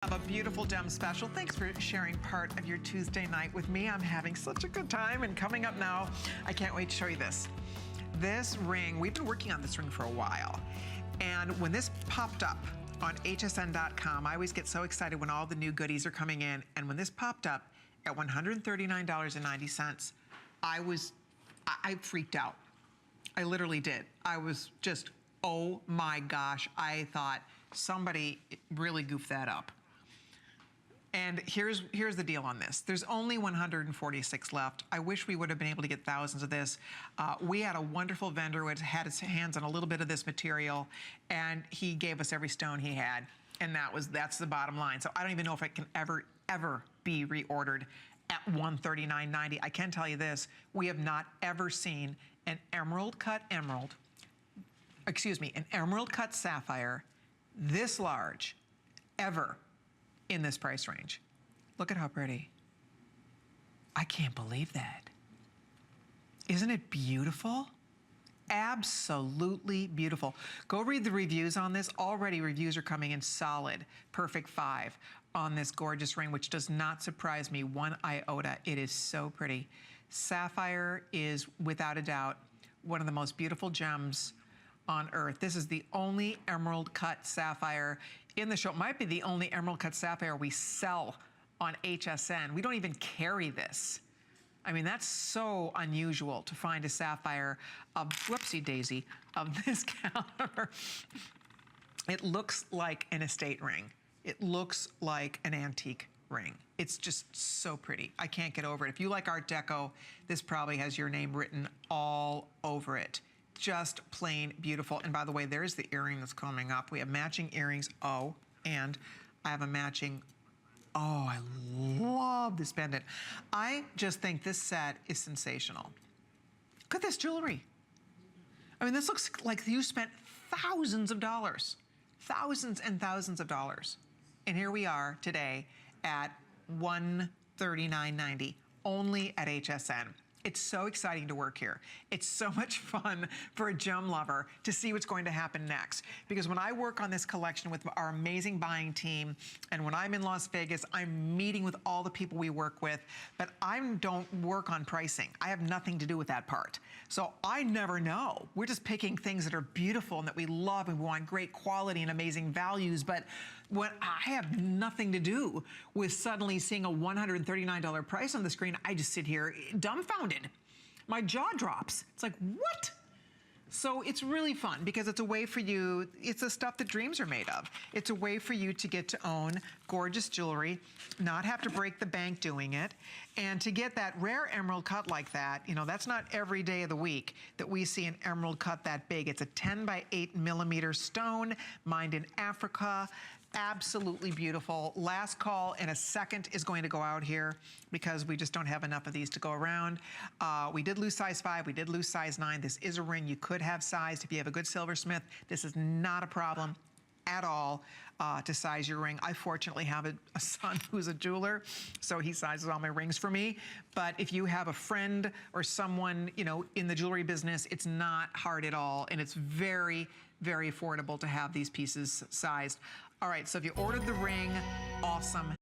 Have a beautiful gem special. Thanks for sharing part of your Tuesday night with me. I'm having such a good time, and coming up now, I can't wait to show you this. This ring, we've been working on this ring for a while, and when this popped up on hsn.com, I always get so excited when all the new goodies are coming in, and when this popped up at $139.90, I freaked out. I literally did. I was just, oh my gosh, I thought somebody really goofed that up. And here's the deal on this. There's only 146 left. I wish we would have been able to get thousands of this. We had a wonderful vendor who had his hands on a little bit of this material, and he gave us every stone he had, and that's the bottom line. So I don't even know if it can ever be reordered at $139.90. I can tell you this, we have not ever seen an EmeraldCut Sapphire this large ever in this price range. Look at how pretty. I can't believe that. Isn't it beautiful? Absolutely beautiful. Go read the reviews on this. Already reviews are coming in solid, perfect 5 on this gorgeous ring, which does not surprise me one iota. It is so pretty. Sapphire is, without a doubt, one of the most beautiful gems on earth. This is the only EmeraldCut Sapphire in the show. It might be the only EmeraldCut Sapphire we sell on HSN. We don't even carry this. I mean, that's so unusual to find a sapphire of, whoopsie daisy, of this caliber. It looks like an estate ring. It looks like an antique ring. It's just so pretty. I can't get over it. If you like Art Deco, this probably has your name written all over it. Just plain beautiful. And by the way, there's the earring that's coming up. We have matching earrings. Oh, and I have a matching, oh, I love this pendant. I just think this set is sensational. Look at this jewelry. I mean, this looks like you spent thousands of dollars, thousands and thousands of dollars. And here we are today at $139.90, only at HSN. It's so exciting to work here. It's so much fun for a gem lover to see what's going to happen next. Because when I work on this collection with our amazing buying team, and when I'm in Las Vegas, I'm meeting with all the people we work with, but I don't work on pricing. I have nothing to do with that part. So I never know. We're just picking things that are beautiful and that we love, and we want great quality and amazing values, but when I have nothing to do with suddenly seeing a $139 price on the screen, I just sit here dumbfounded. My jaw drops. It's like, what? So it's really fun because it's a way for you, it's the stuff that dreams are made of. It's a way for you to get to own gorgeous jewelry, not have to break the bank doing it, and to get that rare emerald cut like that, you know, that's not every day of the week that we see an emerald cut that big. It's a 10 by 8 millimeter stone, mined in Africa. Absolutely beautiful. Last call in a second is going to go out here because we just don't have enough of these to go around. We did lose size 5, we did lose size 9. This is a ring you could have sized if you have a good silversmith. This is not a problem at all to size your ring. I fortunately have a son who's a jeweler, so he sizes all my rings for me. But if you have a friend or someone, you know, in the jewelry business, it's not hard at all, and it's very, very affordable to have these pieces sized. All right, so if you ordered the ring, awesome.